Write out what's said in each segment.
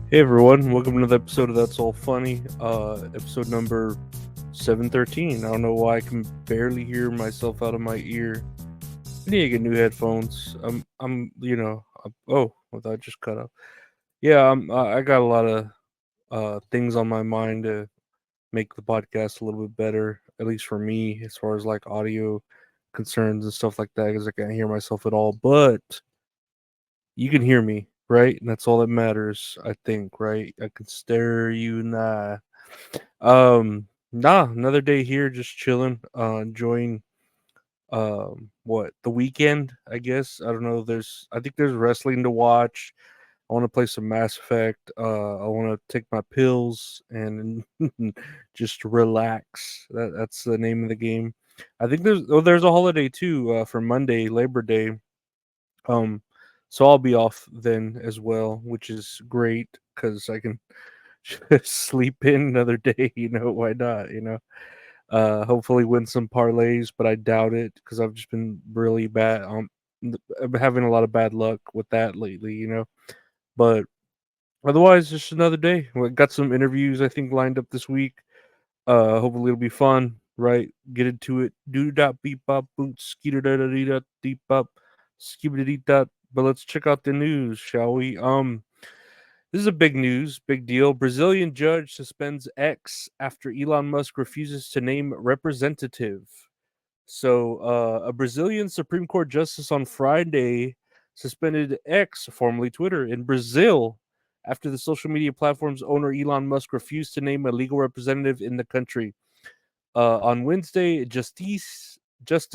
Hey everyone, welcome to another episode of That's All Funny. Episode number 713. I don't know why I can barely hear myself out of my ear. I need to get new headphones. I thought I just cut off. Yeah, I got a lot of things on my mind to make the podcast a little bit better, at least for me, as far as like audio concerns and stuff like that, because I can't hear myself at all. But you can hear me, right? And that's all that matters, I think, right? I can stare you nigh. Another day here, just chilling, enjoying what the weekend, I guess. I don't know. I think there's wrestling to watch. I want to play some Mass Effect. I want to take my pills and just relax. That's the name of the game. I think there's a holiday too for Monday, Labor Day. Um, so I'll be off then as well, which is great because I can sleep in another day. Why not? Hopefully win some parlays, but I doubt it because I've just been really bad. I've been having a lot of bad luck with that lately. But otherwise, just another day. We got some interviews I think lined up this week. Hopefully it'll be fun. Right, get into it. Do dot beep bop boot skeeter da da dee da deep bop skibidi dot. But let's check out the news, shall we? This is a big news, big deal. Brazilian judge suspends X after Elon Musk refuses to name representative. So, a Brazilian Supreme Court justice on Friday suspended X, formerly Twitter, in Brazil after the social media platform's owner Elon Musk refused to name a legal representative in the country. On Wednesday, I thought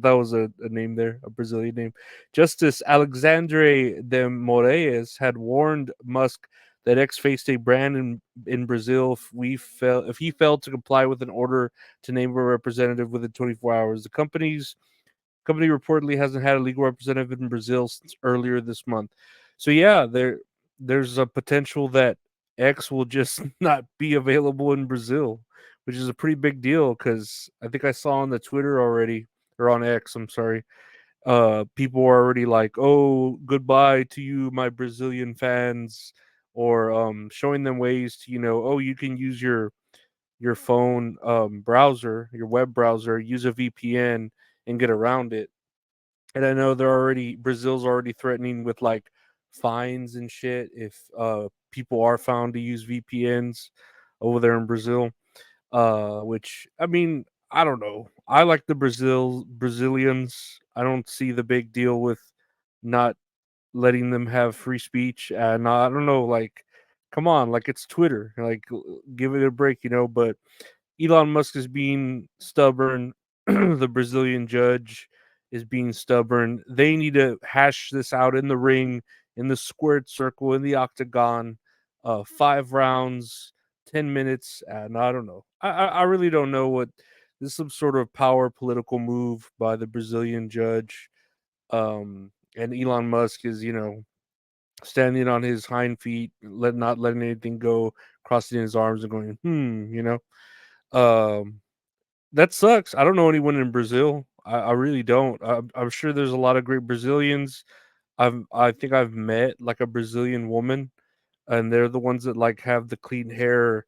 that was a name there, a Brazilian name. Justice Alexandre de Moraes had warned Musk that X faced a ban in Brazil if he failed to comply with an order to name a representative within 24 hours. The company reportedly hasn't had a legal representative in Brazil since earlier this month. So yeah, there's a potential that X will just not be available in Brazil, which is a pretty big deal because I think I saw on the Twitter already or on X, I'm sorry. People are already like, "Oh, goodbye to you, my Brazilian fans," or showing them ways to, oh, you can use your phone browser, your web browser, use a VPN and get around it. And I know Brazil's already threatening with like fines and shit if people are found to use VPNs over there in Brazil. Which I mean, I don't know. I like the Brazilians. I don't see the big deal with not letting them have free speech. And I don't know, like, come on, like it's Twitter, like give it a break. But Elon Musk is being stubborn. The Brazilian judge is being stubborn. They need to hash this out in the ring, in the squared circle, in the octagon. 5 rounds, 10 minutes, and I don't know. I really don't know what this is. Some sort of power political move by the Brazilian judge. And Elon Musk is standing on his hind feet, not letting anything go, crossing his arms and going, um, that sucks. I don't know anyone in Brazil. I really don't. I'm sure there's a lot of great Brazilians. I think I've met like a Brazilian woman, and they're the ones that like have the clean hair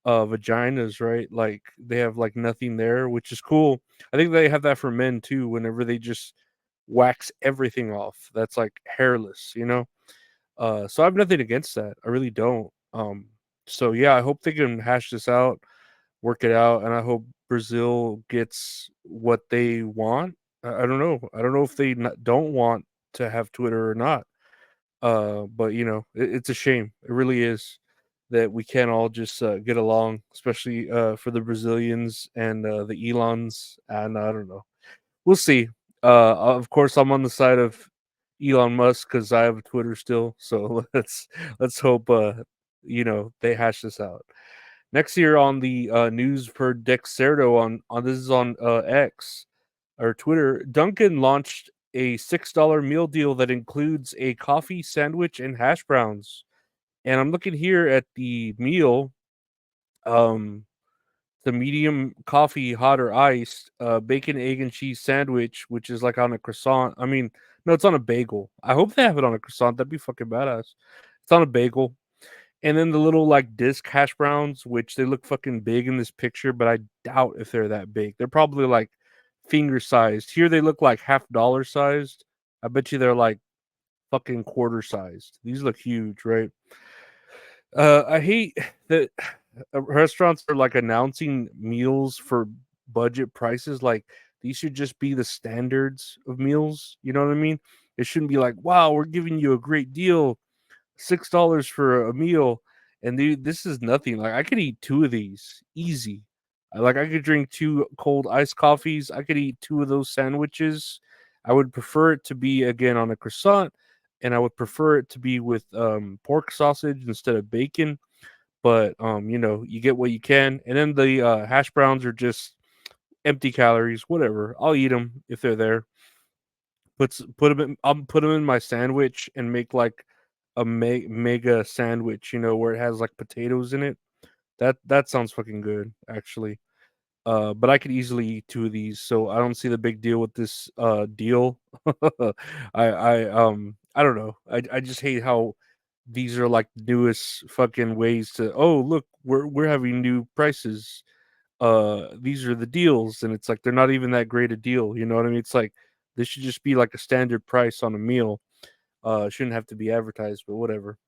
vaginas, right? Like they have like nothing there, which is cool. I think they have that for men too. Whenever they just wax everything off, that's like hairless. So I have nothing against that. I really don't. So yeah, I hope they can hash this out, work it out, and I hope Brazil gets what they want. I don't know. I don't know if they don't want to have Twitter or not. But it's a shame. It really is that we can't all just get along, especially for the Brazilians and the Elons. And I don't know. We'll see. Of course, I'm on the side of Elon Musk because I have Twitter still. So let's hope they hash this out. Next year on the news per Dexerto on this is on X or Twitter. Dunkin launched a $6 meal deal that includes a coffee, sandwich, and hash browns. And I'm looking here at the meal. Um, the medium coffee, hot or iced, bacon, egg, and cheese sandwich, which is like on a croissant. I mean, no, it's on a bagel. I hope they have it on a croissant. That'd be fucking badass. It's on a bagel. And then the little like disc hash browns, which they look fucking big in this picture, but I doubt if they're that big. They're probably like finger sized. Here they look like $half sized. I bet you they're like fucking quarter sized. These look huge, right? I hate that restaurants are like announcing meals for budget prices. Like these should just be the standards of meals. You know what I mean? It shouldn't be like, wow, we're giving you a great deal, $6 for a meal, and dude, this is nothing. Like I could eat two of these easy. Like I could drink two cold iced coffees. I could eat two of those sandwiches. I would prefer it to be again on a croissant, and I would prefer it to be with pork sausage instead of bacon. But you know, you get what you can, and then the hash browns are just empty calories. Whatever, I'll eat them if they're there. Put them in. I'll put them in my sandwich and make like a mega sandwich. You know, where it has like potatoes in it. That sounds fucking good, actually. But I could easily eat two of these, so I don't see the big deal with this deal. I don't know. I just hate how these are like the newest fucking ways to, oh look, we're having new prices. These are the deals, and it's like they're not even that great a deal. You know what I mean? It's like this should just be like a standard price on a meal. Shouldn't have to be advertised, but whatever.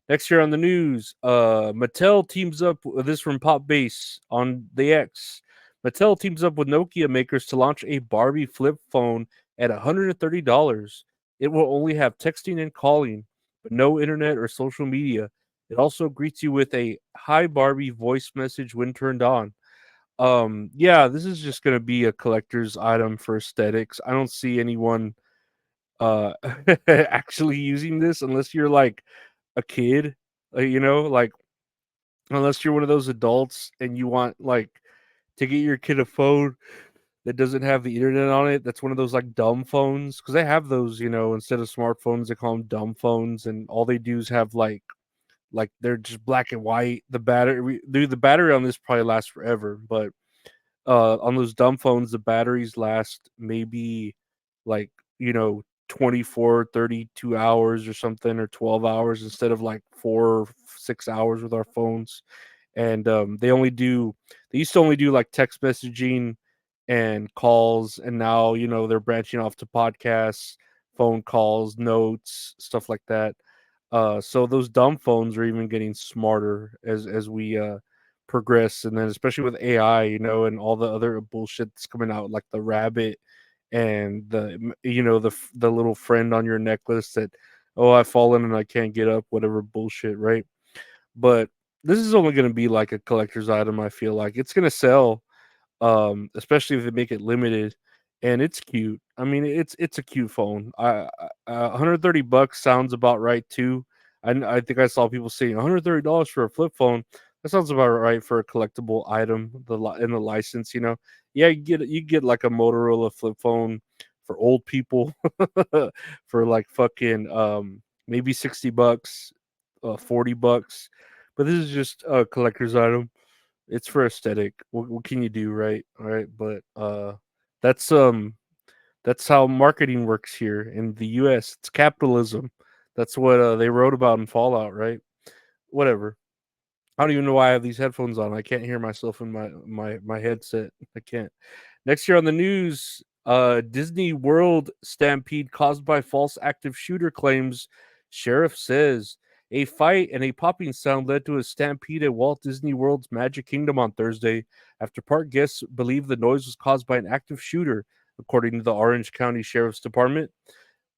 Next year on the news, Mattel teams up. This from Pop Base on the X. Mattel teams up with Nokia makers to launch a Barbie flip phone at $130. It will only have texting and calling, but no internet or social media. It also greets you with a "Hi Barbie" voice message when turned on. Yeah, this is just gonna be a collector's item for aesthetics. I don't see anyone uh actually using this unless you're like a kid, you know, like unless you're one of those adults and you want like to get your kid a phone that doesn't have the internet on it. That's one of those like dumb phones because they have those, you know, instead of smartphones, they call them dumb phones, and all they do is have like they're just black and white. The battery, dude, the battery on this probably lasts forever, but on those dumb phones, the batteries last maybe like, you know, 24, 32 hours or something, or 12 hours instead of like 4 or 6 hours with our phones. And they used to only do like text messaging and calls, and now, you know, they're branching off to podcasts, phone calls, notes, stuff like that. So those dumb phones are even getting smarter as we progress, and then especially with AI, you know, and all the other bullshit that's coming out, like the rabbit and you know, the little friend on your necklace that, oh, I've fallen and I can't get up, whatever bullshit, right? But this is only going to be like a collector's item. I feel like it's going to sell, especially if they make it limited, and it's cute. I mean, it's a cute phone. 130 bucks sounds about right too. I think I saw people saying $130 for a flip phone. That sounds about right for a collectible item. In the license, you know, yeah, you get like a Motorola flip phone for old people for like fucking maybe 60 bucks, 40 bucks, but this is just a collector's item. It's for aesthetic. What can you do, right? All right, but that's um that's how marketing works here in the U.S. It's capitalism. That's what they wrote about in Fallout, right? Whatever. I don't even know why I have these headphones on. I can't hear myself in my headset. I can't. Next year on the news, Disney World stampede caused by false active shooter claims. Sheriff says a fight and a popping sound led to a stampede at Walt Disney World's Magic Kingdom on Thursday after park guests believe the noise was caused by an active shooter, according to the Orange County Sheriff's Department.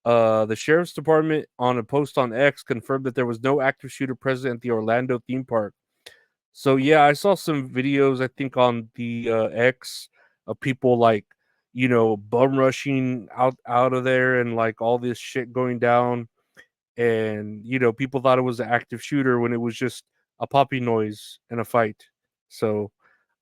The Sheriff's Department, on a post on X, confirmed that there was no active shooter present at the Orlando theme park. So yeah, I saw some videos, I think on the X, of people like, you know, bum rushing out of there and like all this shit going down, and you know, people thought it was an active shooter when it was just a poppy noise and a fight. So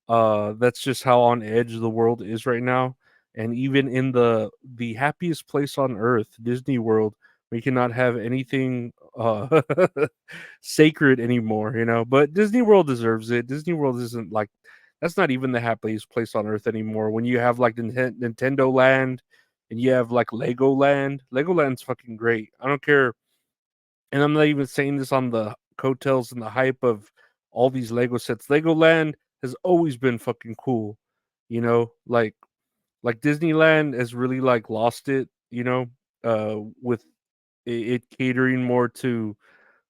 that's just how on edge the world is right now. And even in the happiest place on earth, Disney World, we cannot have anything sacred anymore, you know. But Disney World deserves it. Disney World isn't like, that's not even the happiest place on earth anymore. When you have like Nintendo Land and you have like Legoland. Legoland's fucking great. I don't care And I'm not even saying this on the coattails and the hype of all these Lego sets. Legoland has always been fucking cool, you know, like Disneyland has really like lost it, with it catering more to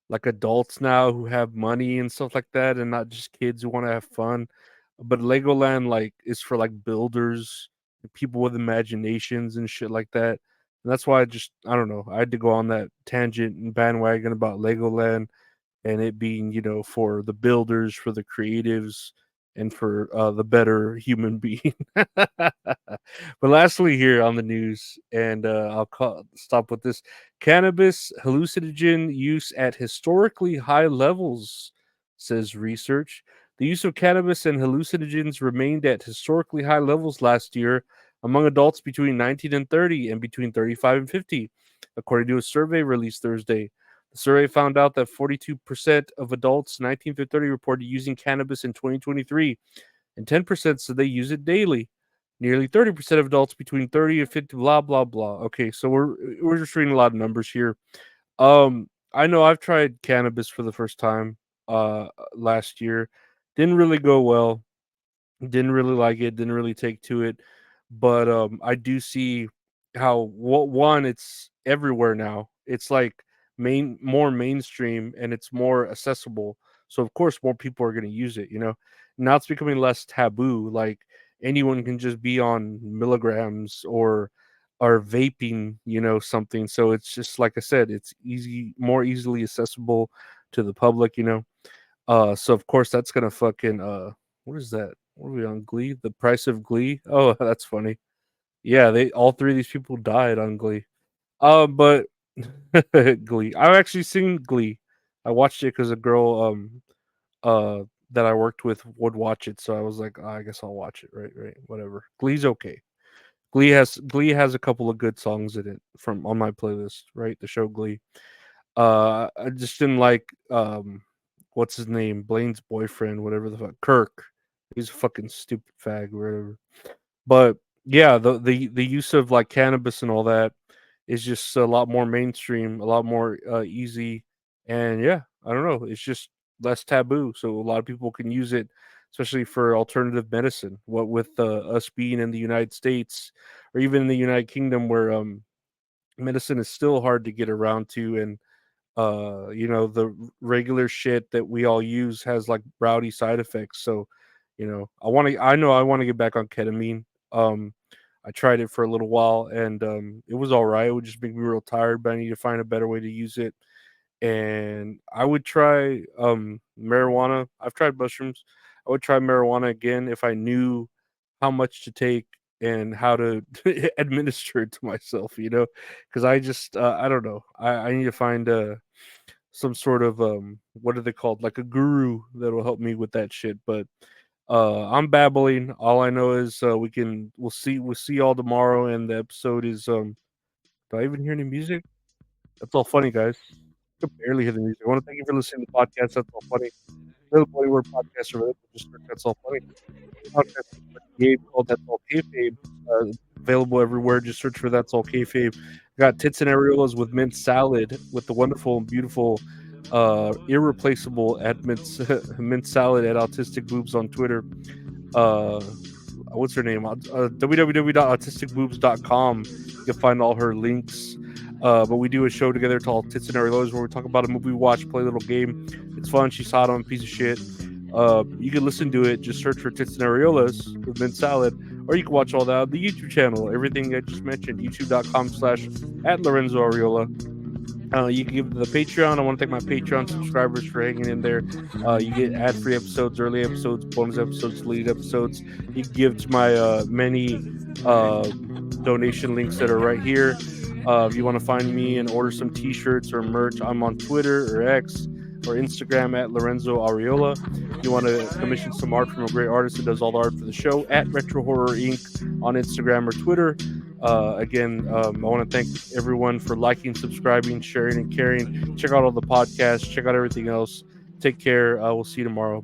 like adults now who have money and stuff like that, and not just kids who want to have fun. But Legoland like is for like builders, people with imaginations and shit like that. And that's why I don't know, I had to go on that tangent and bandwagon about Legoland and it being, for the builders, for the creatives, and for the better human being. But lastly, here on the news, and stop with this: cannabis hallucinogen use at historically high levels, says research. The use of cannabis and hallucinogens remained at historically high levels last year among adults between 19 and 30 and between 35 and 50, according to a survey released Thursday. The survey found out that 42% of adults 19 to 30 reported using cannabis in 2023, and 10% said they use it daily. Nearly 30% of adults between 30 and 50, blah, blah, blah. Okay, so we're just reading a lot of numbers here. I know I've tried cannabis for the first time last year. Didn't really go well. Didn't really like it, didn't really take to it, but, I do see how one, it's everywhere now. It's, like, more mainstream, and it's more accessible, so, of course, more people are gonna use it, you know? Now it's becoming less taboo, like, anyone can just be on milligrams or vaping, something, so it's just like I said, it's more easily accessible to the public, so of course that's gonna fucking what is that? What are we on Glee? The price of Glee? Oh, that's funny. Yeah, they all three of these people died on Glee. But Glee. I've actually seen Glee. I watched it because a girl uh that I worked with would watch it, so I was like, "Ah, I guess I'll watch it. Right, whatever. Glee's okay. Glee has a couple of good songs in it from on my playlist, right? The show Glee. I just didn't like what's his name? Blaine's boyfriend, whatever the fuck. Kirk. He's a fucking stupid fag or whatever. But yeah, the use of like cannabis and all that is just a lot more mainstream, a lot more easy, and yeah, I don't know. It's just less taboo, so a lot of people can use it, especially for alternative medicine. What with us being in the United States or even in the United Kingdom, where medicine is still hard to get around to, and the regular shit that we all use has like rowdy side effects. So, I want to get back on ketamine. Um, I tried it for a little while and it was all right. It would just make me real tired, but I need to find a better way to use it. And I would try marijuana. I've tried mushrooms. I would try marijuana again if I knew how much to take and how to administer it to myself, because I don't know. I need to find some sort of what are they called, like a guru that will help me with that shit. But I'm babbling. All I know is we'll see all tomorrow, and the episode is do I even hear any music? That's all funny, guys. I can barely hear the music. I want to thank you for listening to the podcast. That's all funny. Really funny word podcast over there. Just search That's All Funny. Podcast with Gabe called That's All Kayfabe. Available everywhere. Just search for That's All Kayfabe. Got Tits and Areolas with mint salad with the wonderful and beautiful, irreplaceable at mint salad at Autistic Boobs on Twitter. What's her name? www.autisticboobs.com. You can find all her links. But we do a show together called Tits and Areolas where we talk about a movie we watch, play a little game. It's fun. She's hot. I'm a piece of shit. You can listen to it. Just search for Tits and Areolas with mint salad, or you can watch all that on the YouTube channel. Everything I just mentioned, youtube.com/@Lorenzo Areola. You can give to the Patreon. I want to thank my Patreon subscribers for hanging in there. You get ad-free episodes, early episodes, bonus episodes, deleted episodes. You can give to my many donation links that are right here. If you want to find me and order some T-shirts or merch, I'm on Twitter or X or Instagram at Lorenzo Areola. If you want to commission some art from a great artist who does all the art for the show, at Retro Horror Inc. on Instagram or Twitter. Again, I want to thank everyone for liking, subscribing, sharing, and caring. Check out all the podcasts. Check out everything else. Take care. We'll see you tomorrow. Bye.